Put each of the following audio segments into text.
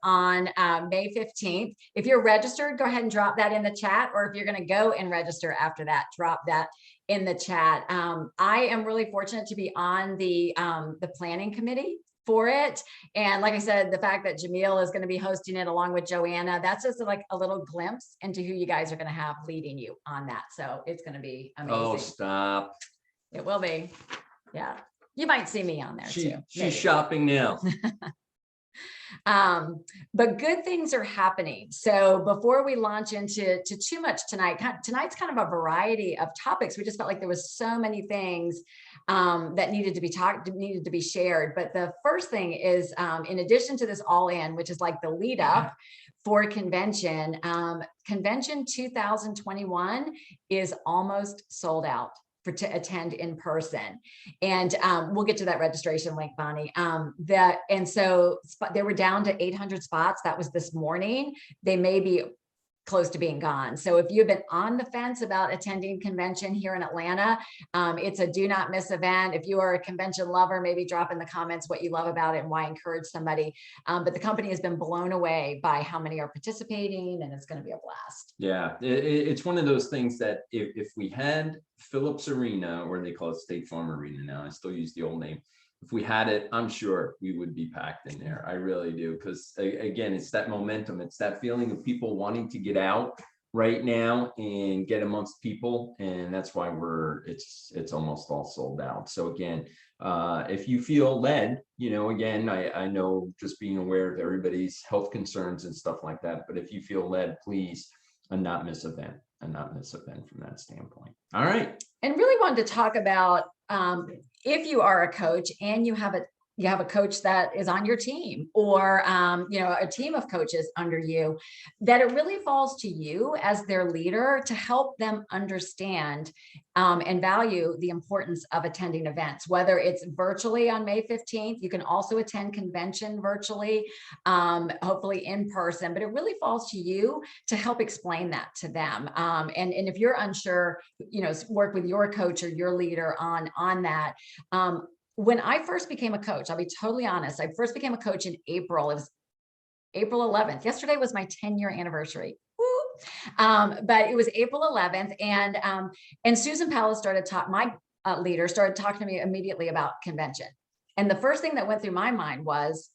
on May 15th. If you're registered, go ahead and drop that in the chat, or if you're going to go and register after that, drop that in the chat. I am really fortunate to be on the planning committee for it. And like I said, the fact that Jamil is going to be hosting it along with Joanna, that's just like a little glimpse into who you guys are going to have leading you on that. So it's going to be amazing. Oh, stop. It will be. Yeah. You might see me on there too. She's shopping now. But good things are happening. So before we launch into too much tonight's kind of a variety of topics. We just felt like there was so many things that needed to be shared. But the first thing is, in addition to this all in, which is like the lead up for convention, convention 2021 is almost sold out to attend in person. And we'll get to that registration link, Bonnie. And so they were down to 800 spots. That was this morning. They may be close to being gone. So if you've been on the fence about attending convention here in Atlanta, it's a do not miss event. If you are a convention lover, maybe drop in the comments what you love about it and why encourage somebody. But the company has been blown away by how many are participating, and it's going to be a blast. Yeah, it's one of those things that if we had Phillips Arena, or they call it State Farm Arena now, I still use the old name. If we had it, I'm sure we would be packed in there. I really do. Because again, it's that momentum. It's that feeling of people wanting to get out right now and get amongst people. And that's why it's almost all sold out. So again, if you feel led, again, I know just being aware of everybody's health concerns and stuff like that. But if you feel led, please not miss event from that standpoint. All right. And really wanted to talk about if you are a coach and you have a coach that is on your team, or a team of coaches under you, that it really falls to you as their leader to help them understand and value the importance of attending events, whether it's virtually on May 15th. You can also attend convention virtually, hopefully in person, but it really falls to you to help explain that to them. And if you're unsure, work with your coach or your leader on that. When I first became a coach, I'll be totally honest, I first became a coach in April. It was April 11th. Yesterday was my 10-year anniversary. But it was April 11th. And Susan Powell my leader started talking to me immediately about convention. And the first thing that went through my mind was,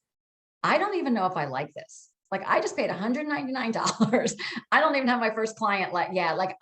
I don't even know if I like this. Like, I just paid $199. I don't even have my first client like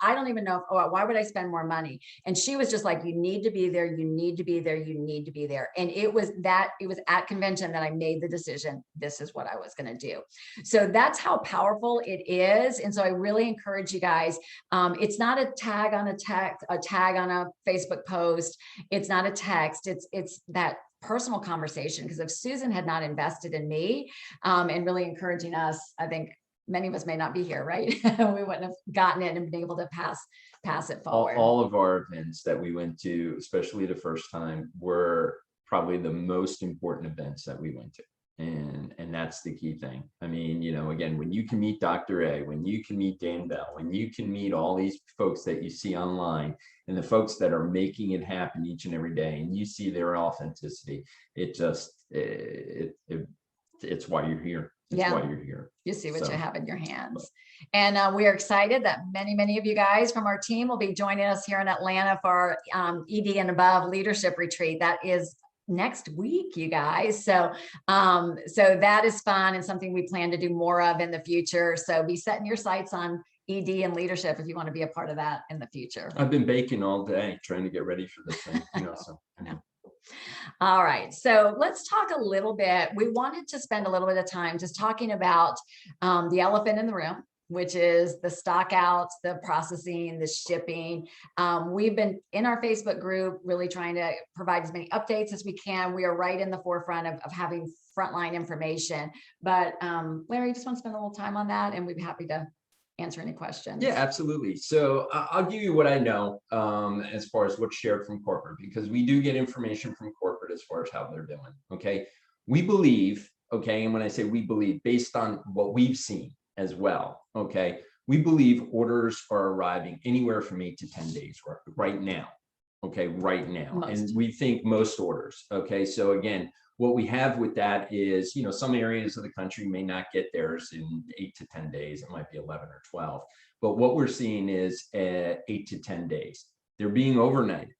I don't even know why would I spend more money? And she was just like, you need to be there. You need to be there. You need to be there. And it was at convention that I made the decision. This is what I was going to do. So that's how powerful it is. And so I really encourage you guys. It's not a tag on a text, a tag on a Facebook post. It's not a text. It's that personal conversation. Because if Susan had not invested in me and really encouraging us, I think many of us may not be here, right? We wouldn't have gotten it and been able to pass it forward. All of our events that we went to, especially the first time, were probably the most important events that we went to. And that's the key thing. I mean, again, when you can meet Dr. A, when you can meet Dan Bell, when you can meet all these folks that you see online, and the folks that are making it happen each and every day, and you see their authenticity, it's why you're here. It's why you're here. You see what you have in your hands. And we are excited that many of you guys from our team will be joining us here in Atlanta for our ED and Above Leadership Retreat. That is next week, you guys. So that is fun and something we plan to do more of in the future. So be setting your sights on ED and leadership if you want to be a part of that in the future. I've been baking all day trying to get ready for this thing. All right, so let's talk a little bit. We wanted to spend a little bit of time just talking about the elephant in the room, which is the stock outs, the processing, the shipping. We've been in our Facebook group really trying to provide as many updates as we can. We are right in the forefront of having frontline information. But Larry, you just want to spend a little time on that, and we'd be happy to answer any questions. Yeah, absolutely. So I'll give you what I know as far as what's shared from corporate, because we do get information from corporate as far as how they're doing. Okay. We believe, okay, and when I say we believe, based on what we've seen as well, okay, we believe orders are arriving anywhere from 8 to 10 days right now. okay, right now. And Most. we think most orders. Okay, so again, what we have with that is, some areas of the country may not get theirs in 8 to 10 days. It might be 11 or 12. But what we're seeing is 8 to 10 days. They're being overnighted.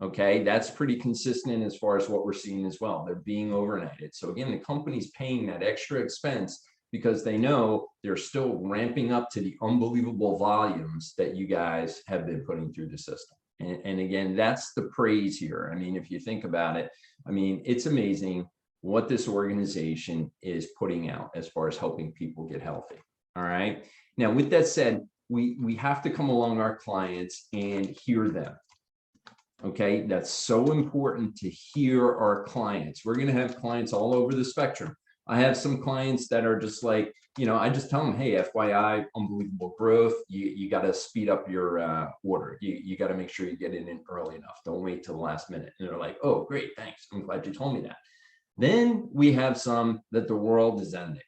Okay, that's pretty consistent as far as what we're seeing as well. They're being overnighted. So again, the company's paying that extra expense because they know they're still ramping up to the unbelievable volumes that you guys have been putting through the system. And again, that's the praise here. I mean, if you think about it, I mean, it's amazing what this organization is putting out as far as helping people get healthy. All right. Now, with that said, we have to come along our clients and hear them. Okay, that's so important to hear our clients. We're going to have clients all over the spectrum. I have some clients that are just like, I just tell them, hey, FYI, unbelievable growth. You got to speed up your order. You got to make sure you get it in early enough. Don't wait till the last minute. And they're like, oh, great, thanks. I'm glad you told me that. Then we have some that the world is ending.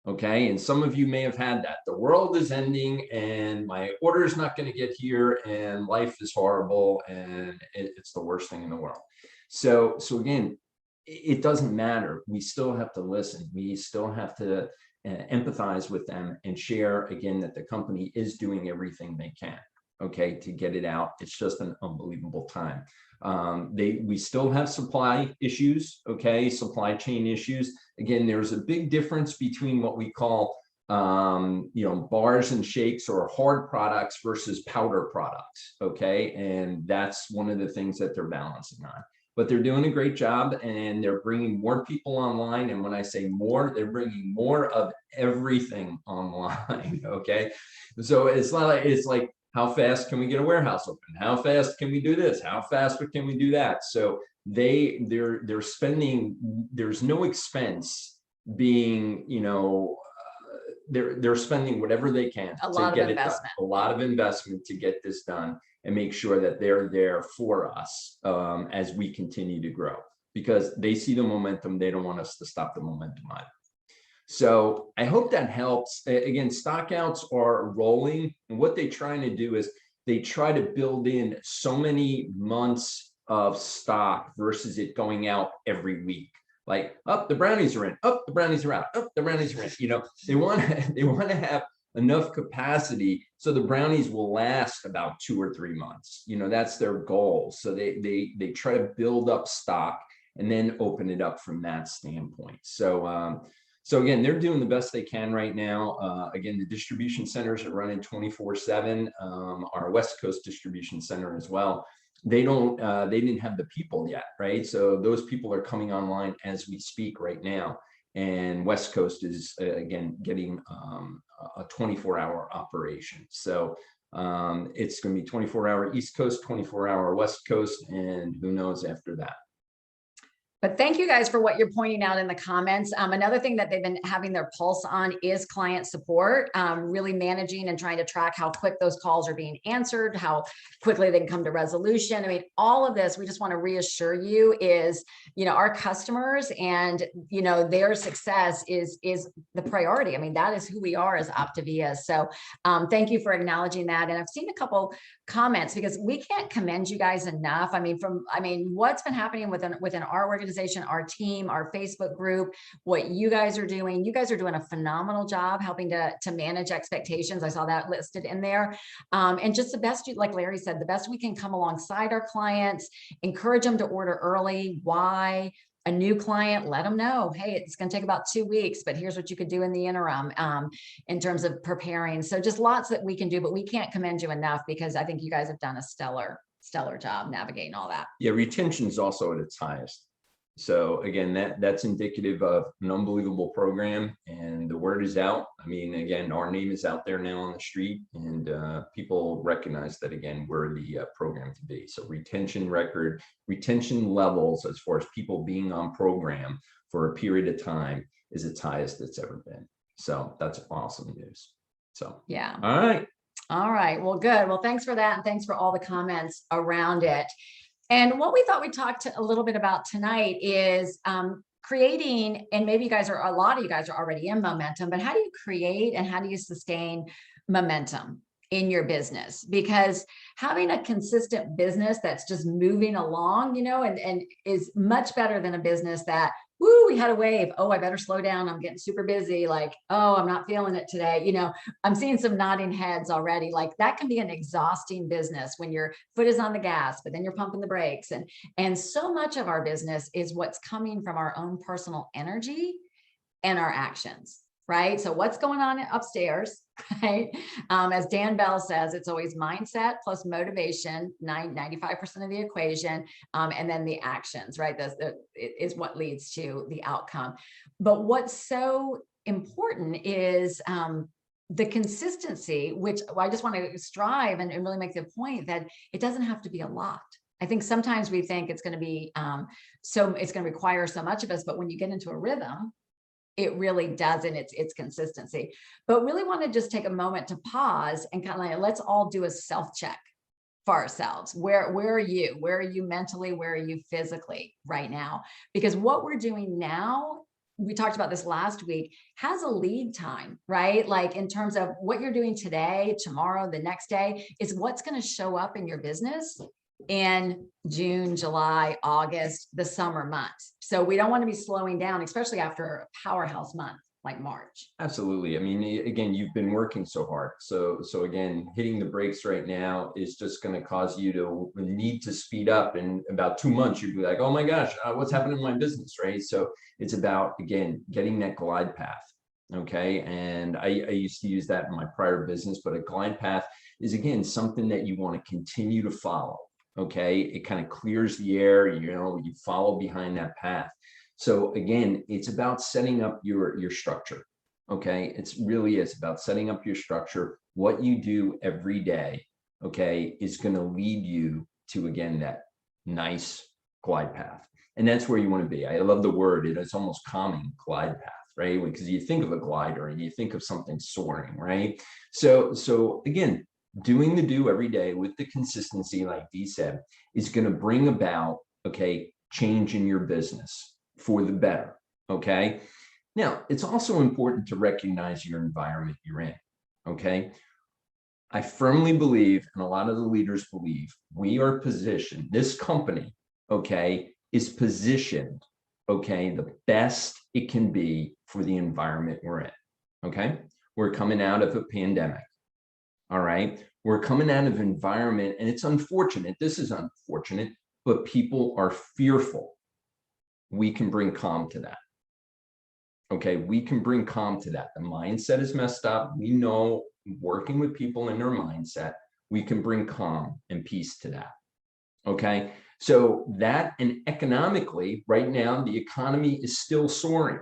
Okay, and some of you may have had that. The world is ending and my order is not going to get here and life is horrible and it's the worst thing in the world. So again, it doesn't matter. We still have to listen. We still have to empathize with them and share again that the company is doing everything they can, okay, to get it out. It's just an unbelievable time. We still have supply issues, okay, supply chain issues. Again, there's a big difference between what we call, bars and shakes or hard products versus powder products, okay, and that's one of the things that they're balancing on. But they're doing a great job and they're bringing more people online. And when I say more, they're bringing more of everything online, okay? So it's like, how fast can we get a warehouse open? How fast can we do this? How fast can we do that? So they're spending, there's no expense being, they're spending whatever they can to get it done. A lot of investment to get this done and make sure that they're there for us as we continue to grow, because they see the momentum. They don't want us to stop the momentum either. So I hope that helps. Again, stockouts are rolling, and what they're trying to do is they try to build in so many months of stock versus it going out every week. Like, oh, the brownies are in, oh, the brownies are out, oh, the brownies are in. They want to have enough capacity so the brownies will last about 2 or 3 months. That's their goal. So they try to build up stock and then open it up from that standpoint. So again, they're doing the best they can right now. Again, the distribution centers are running 24/7. Our West Coast distribution center as well. They didn't have the people yet, right? So those people are coming online as we speak right now. And West Coast is again getting a 24-hour operation. So it's going to be 24-hour East Coast, 24-hour West Coast, and who knows after that. But thank you guys for what you're pointing out in the comments. Another thing that they've been having their pulse on is client support, really managing and trying to track how quick those calls are being answered, how quickly they can come to resolution. I mean, all of this, we just want to reassure you is, our customers and, their success is the priority. I mean, that is who we are as Optavia. So thank you for acknowledging that. And I've seen a couple comments because we can't commend you guys enough. I mean, what's been happening within our organization, our team, our Facebook group, what you guys are doing a phenomenal job helping to manage expectations. I saw that listed in there. And just the best, like Larry said, the best we can come alongside our clients, encourage them to order early. Why? A new client, let them know, hey, it's going to take about 2 weeks, but here's what you could do in the interim in terms of preparing. So just lots that we can do, but we can't commend you enough because I think you guys have done a stellar job navigating all that. Yeah, retention is also at its highest. So again, that's indicative of an unbelievable program, and the word is out. I mean, again, our name is out there now on the street, and people recognize that, again, we're the program to be. So retention levels as far as people being on program for a period of time is its highest it's ever been. So that's awesome news. So, yeah. All right. Well, good. Well, thanks for that. And thanks for all the comments around it. And what we thought we'd talk a little bit about tonight is creating, and maybe a lot of you guys are already in momentum, but how do you create and how do you sustain momentum? in your business, because having a consistent business that's just moving along, and is much better than a business that, woo, we had a wave. Oh, I better slow down. I'm getting super busy. Like, oh, I'm not feeling it today. I'm seeing some nodding heads already. Like that can be an exhausting business when your foot is on the gas, but then you're pumping the brakes. And so much of our business is what's coming from our own personal energy and our actions. Right. So what's going on upstairs, right? As Dan Bell says, it's always mindset plus motivation, 95% of the equation. And then the actions, right? Is what leads to the outcome. But what's so important is the consistency, which I just want to strive and really make the point that it doesn't have to be a lot. I think sometimes we think it's going to be it's going to require so much of us, but when you get into a rhythm, it really doesn't. It's consistency. But really want to just take a moment to pause and kind of like, let's all do a self-check for ourselves. Where are you? Where are you mentally? Where are you physically right now? Because what we're doing now, we talked about this last week, has a lead time, right? Like in terms of what you're doing today, tomorrow, the next day, is what's going to show up in your business in June, July, August, the summer months. So we don't want to be slowing down, especially after a powerhouse month like March. Absolutely. I mean, again, you've been working so hard. So again, hitting the brakes right now is just going to cause you to need to speed up. In about 2 months, you'd be like, oh my gosh, what's happening in my business, right? So it's about, again, getting that glide path. Okay. And I used to use that in my prior business, but a glide path is, again, something that you want to continue to follow. Okay. It kind of clears the air, you follow behind that path. So again, it's about setting up your structure. Okay. It's about setting up your structure. What you do every day, okay, is going to lead you to, again, that nice glide path. And that's where you want to be. I love the word. It's almost calming, glide path, right? Because you think of a glider and you think of something soaring, right? So again, doing the do every day with the consistency, like Dee said, is going to bring about, okay, change in your business for the better. Okay. Now, it's also important to recognize your environment you're in. Okay. I firmly believe, and a lot of the leaders believe, we are positioned, this company, okay, is positioned, okay, the best it can be for the environment we're in. Okay. We're coming out of a pandemic. All right. We're coming out of an environment, and it's unfortunate. This is unfortunate, but people are fearful. We can bring calm to that. Okay. We can bring calm to that. The mindset is messed up. We know, working with people in their mindset, we can bring calm and peace to that. Okay. So that, and economically, right now, the economy is still soaring.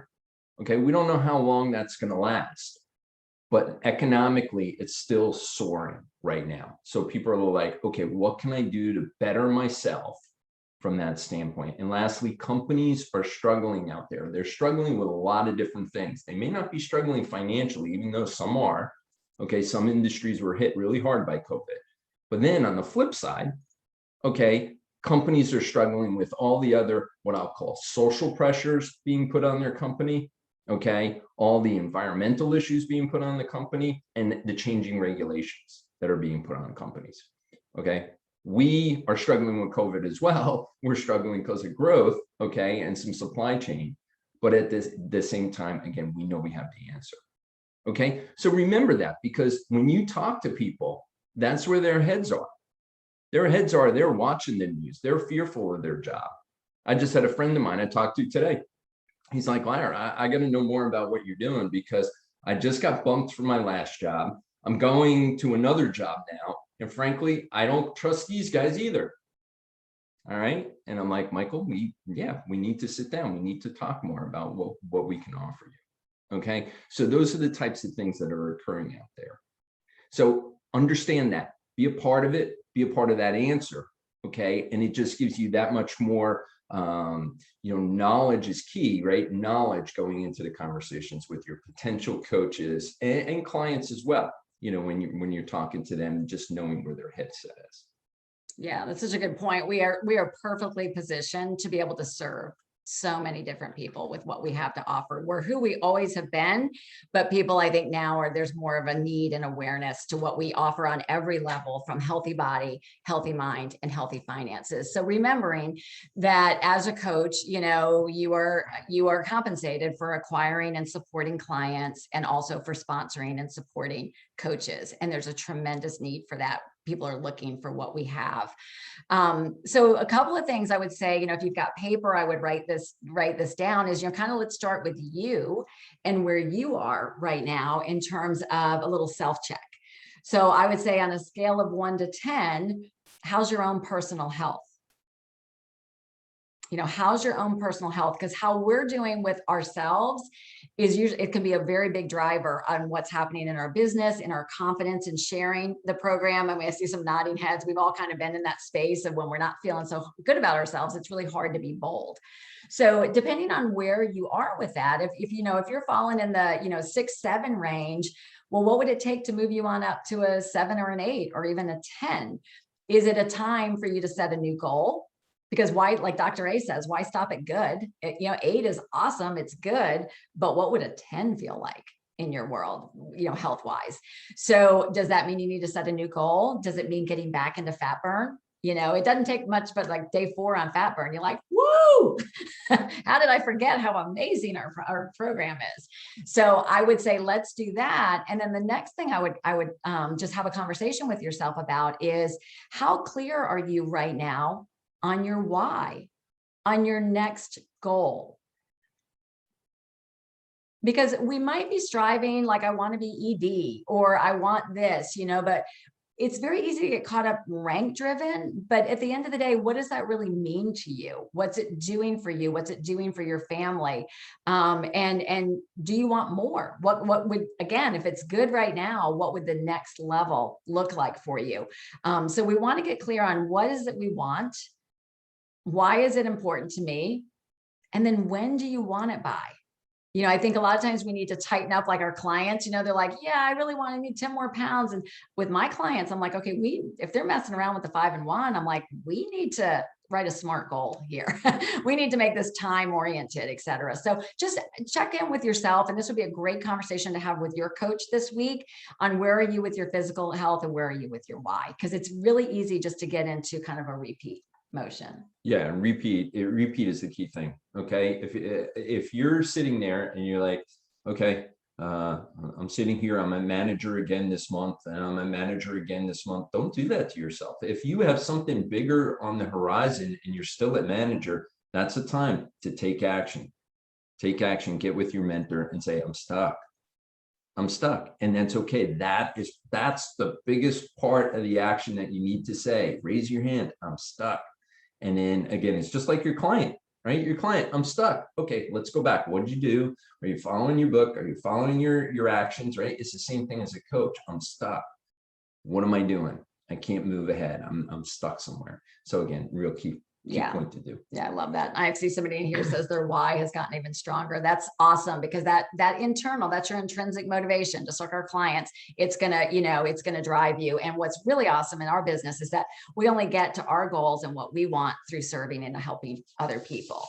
Okay. We don't know how long that's going to last. But economically, it's still soaring right now. So people are like, okay, what can I do to better myself from that standpoint? And lastly, companies are struggling out there. They're struggling with a lot of different things. They may not be struggling financially, even though some are. Okay, some industries were hit really hard by COVID. But then on the flip side, okay, companies are struggling with all the other, what I'll call social pressures being put on their company. Okay, all the environmental issues being put on the company, and the changing regulations that are being put on companies. Okay, we are struggling with COVID as well. We're struggling because of growth, okay, and some supply chain. But at the same time, again, we know we have the answer. Okay, so remember that, because when you talk to people, that's where their heads are. Their heads are, they're watching the news. They're fearful of their job. I just had a friend of mine I talked to today. He's like, Larry, I got to know more about what you're doing, because I just got bumped from my last job. I'm going to another job now. And frankly, I don't trust these guys either. All right. And I'm like, Michael, we need to sit down. We need to talk more about what we can offer you. Okay. So those are the types of things that are occurring out there. So understand that, be a part of it, be a part of that answer. Okay. And it just gives you that much more, knowledge is key, right? Knowledge going into the conversations with your potential coaches and clients as well. When you're talking to them, just knowing where their headset is. Yeah, that's such a good point. We are perfectly positioned to be able to serve so many different people with what we have to offer. We're who we always have been, but people, I think now there's more of a need and awareness to what we offer on every level, from healthy body, healthy mind, and healthy finances. So remembering that as a coach, you know, you are compensated for acquiring and supporting clients, and also for sponsoring and supporting coaches. And there's a tremendous need for that. People are looking for what we have. So a couple of things I would say, you know, if you've got paper, I would write this down, is, you know, kind of let's start with you and where you are right now in terms of a little self-check. So I would say on a scale of 1 to 10, how's your own personal health? You know, how's your own personal health? Because how we're doing with ourselves is usually, it can be a very big driver on what's happening in our business, in our confidence in sharing the program. I mean, I see some nodding heads. We've all kind of been in that space of when we're not feeling so good about ourselves, it's really hard to be bold. So depending on where you are with that, if you know, if you're falling in the, you know, 6, 7 range, well, what would it take to move you on up to a 7 or an 8 or even a 10? Is it a time for you to set a new goal? Because why, like Dr. A says, why stop at good? You know, 8 is awesome, it's good, but what would a 10 feel like in your world, you know, health wise? So does that mean you need to set a new goal? Does it mean getting back into fat burn? You know, it doesn't take much, but like day 4 on fat burn, you're like, woo, how did I forget how amazing our program is? So I would say, let's do that. And then the next thing I would just have a conversation with yourself about is, how clear are you right now on your why, on your next goal? Because we might be striving, like, I want to be ED, or I want this, you know, but it's very easy to get caught up rank driven. But at the end of the day, what does that really mean to you? What's it doing for you? What's it doing for your family? And do you want more? What would, again, if it's good right now, what would the next level look like for you? So we want to get clear on what is it we want. Why is it important to me? And then when do you want it by? You know, I think a lot of times we need to tighten up, like our clients, you know, they're like, yeah, I really want to need 10 more pounds. And with my clients, I'm like, okay, if they're messing around with the 5 and 1, I'm like, we need to write a SMART goal here. We need to make this time oriented, et cetera. So just check in with yourself. And this would be a great conversation to have with your coach this week on, where are you with your physical health and where are you with your why? Because it's really easy just to get into kind of a repeat motion. Yeah, and repeat is the key thing. Okay, if you're sitting there and you're like, okay, I'm sitting here, I'm a manager again this month, and I'm a manager again this month. Don't do that to yourself. If you have something bigger on the horizon and you're still a manager, that's the time to take action. Take action, get with your mentor and say, I'm stuck. And that's okay. That's the biggest part of the action that you need to say. Raise your hand, I'm stuck. And then again, it's just like your client, right? Your client, I'm stuck. Okay, let's go back. What did you do? Are you following your book? Are you following your actions, right? It's the same thing as a coach. I'm stuck. What am I doing? I can't move ahead. I'm stuck somewhere. So again, real key point to do. Yeah, I love that. I see somebody in here says their why has gotten even stronger. That's awesome, because that internal, that's your intrinsic motivation, just like our clients. It's gonna, you know, it's gonna drive you. And what's really awesome in our business is that we only get to our goals and what we want through serving and helping other people.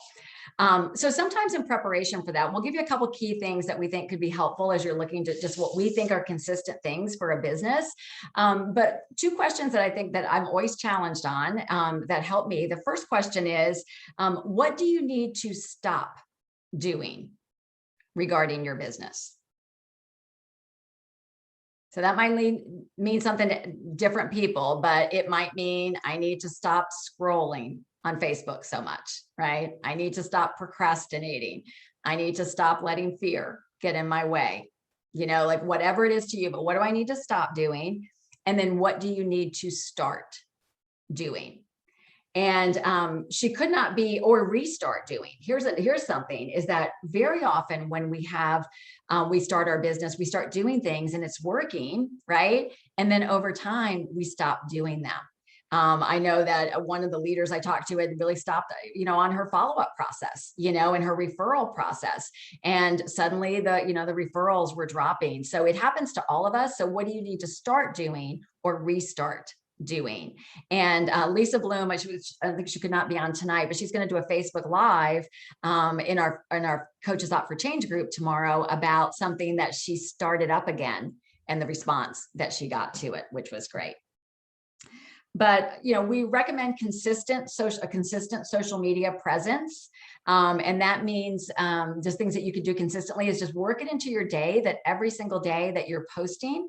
So sometimes in preparation for that, we'll give you a couple key things that we think could be helpful as you're looking to just what we think are consistent things for a business. But 2 questions that I think that I'm always challenged on that help me. The first question is, what do you need to stop doing regarding your business? So that might mean something to different people, but it might mean I need to stop scrolling on Facebook so much, right? I need to stop procrastinating. I need to stop letting fear get in my way, you know, like whatever it is to you, but what do I need to stop doing? And then what do you need to start doing? And she could not be, or restart doing. Here's something, is that very often when we start our business, we start doing things and it's working, right? And then over time, we stop doing them. I know that one of the leaders I talked to had really stopped, you know, on her follow-up process, you know, and her referral process. And suddenly the referrals were dropping. So it happens to all of us. So what do you need to start doing or restart doing. And Lisa Bloom, I think she could not be on tonight, but she's going to do a Facebook Live in our Coaches Up for Change group tomorrow about something that she started up again and the response that she got to it, which was great. But, you know, we recommend a consistent social media presence. And that means just things that you could do consistently is just work it into your day, that every single day that you're posting,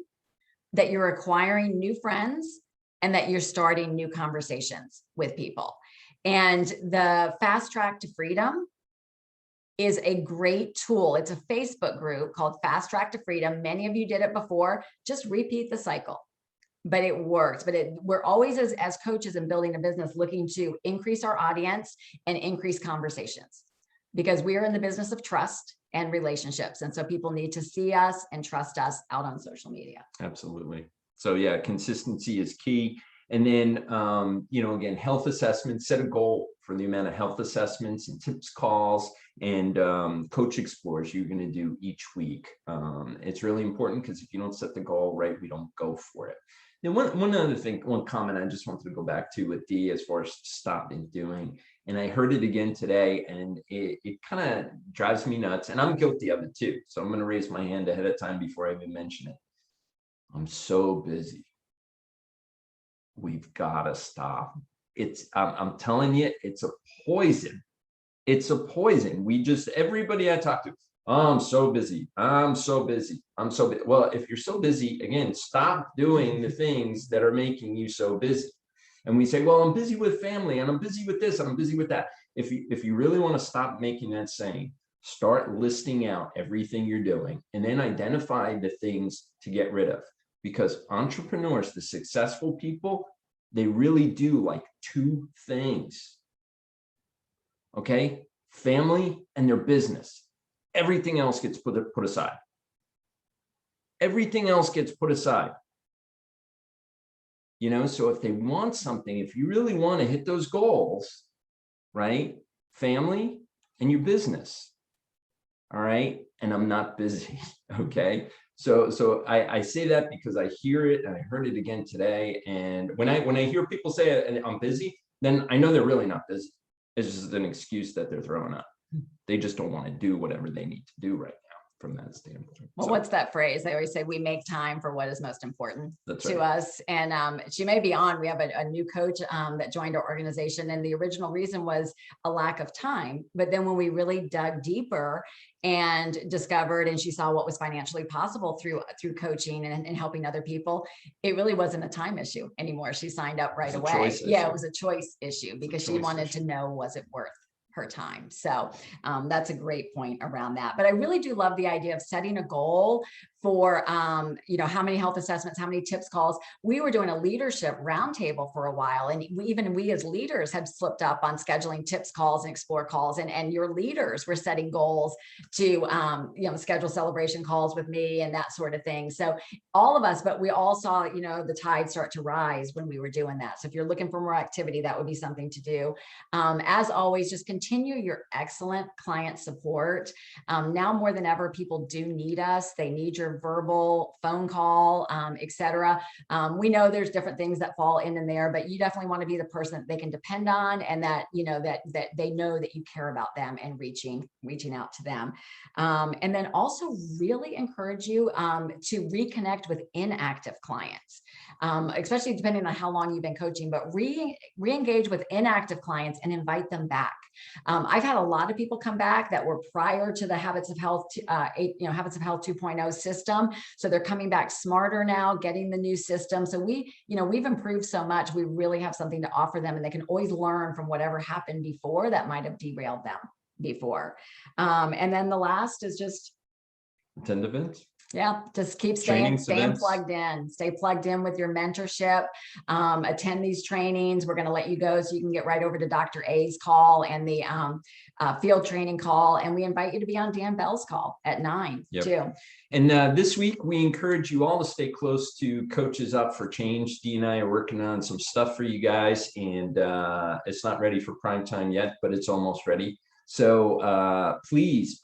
that you're acquiring new friends, and that you're starting new conversations with people. And the Fast Track to Freedom is a great tool. It's a Facebook group called Fast Track to Freedom. Many of you did it before. Just repeat the cycle. But it works. But we're always, as coaches and building a business, looking to increase our audience and increase conversations, because we are in the business of trust and relationships. And so people need to see us and trust us out on social media. Absolutely. So yeah, consistency is key. And then, you know, again, health assessments, set a goal for the amount of health assessments and tips calls and coach explores you're going to do each week. It's really important, because if you don't set the goal right, we don't go for it. Then one other thing, one comment I just wanted to go back to with Dee as far as stopping doing, and I heard it again today, and it kind of drives me nuts, and I'm guilty of it too. So I'm going to raise my hand ahead of time before I even mention it. I'm so busy. We've got to stop. I'm telling you, it's a poison. It's a poison. Everybody I talk to, oh, I'm so busy. I'm so busy. I'm so busy. Well, if you're so busy, again, stop doing the things that are making you so busy. And we say, well, I'm busy with family, and I'm busy with this, and I'm busy with that. If you really want to stop making that saying, start listing out everything you're doing, and then identify the things to get rid of. Because entrepreneurs, the successful people, they really do like two things. Okay? Family and their business. Everything else gets put aside. Everything else gets put aside. You know, so if they want something, if you really want to hit those goals, right? Family and your business. All right. And I'm not busy. Okay. So I say that because I hear it, and I heard it again today. And when I hear people say I'm busy, then I know they're really not busy. It's just an excuse that they're throwing up. They just don't want to do whatever they need to do right now from that standpoint. Well, so, what's that phrase? They always say, we make time for what is most important to right. us. And she may be on. We have a new coach that joined our organization, and the original reason was a lack of time. But then when we really dug deeper and discovered, and she saw what was financially possible through coaching and helping other people, it really wasn't a time issue anymore. She signed up right away. Yeah, it was a choice issue, because she wanted to know, was it worth her time? So that's a great point around that. But I really do love the idea of setting a goal for, you know, how many health assessments, how many tips calls. We were doing a leadership roundtable for a while, and we as leaders had slipped up on scheduling tips calls and explore calls, and your leaders were setting goals to, you know, schedule celebration calls with me and that sort of thing. So all of us, but we all saw, you know, the tide start to rise when we were doing that. So if you're looking for more activity, that would be something to do. As always, just continue your excellent client support. Now more than ever, people do need us. They need your verbal, phone call, etc. We know there's different things that fall in there, but you definitely want to be the person that they can depend on, and that, you know, that they know that you care about them and reaching out to them. And then also really encourage you to reconnect with inactive clients, especially depending on how long you've been coaching, but re-engage with inactive clients and invite them back. I've had a lot of people come back that were prior to the Habits of Health, Habits of Health 2.0 system. So they're coming back smarter now, getting the new system. So we've improved so much. We really have something to offer them, and they can always learn from whatever happened before that might have derailed them before. And then the last is just attend events. Yeah, just keep staying plugged in, stay plugged in with your mentorship, attend these trainings. We're going to let you go so you can get right over to Dr. A's call and the field training call. And we invite you to be on Dan Bell's call at 9 too. And this week, we encourage you all to stay close to Coaches Up for Change. Dee and I are working on some stuff for you guys, and it's not ready for prime time yet, but it's almost ready. So please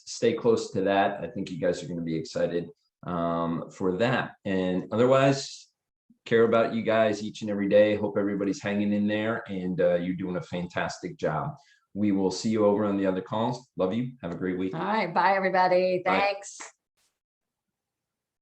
stay close to that. I think you guys are going to be excited for that. And otherwise, care about you guys each and every day. Hope everybody's hanging in there, and you're doing a fantastic job. We will see you over on the other calls. Love you. Have a great week. All right. Bye, everybody. Bye. Thanks.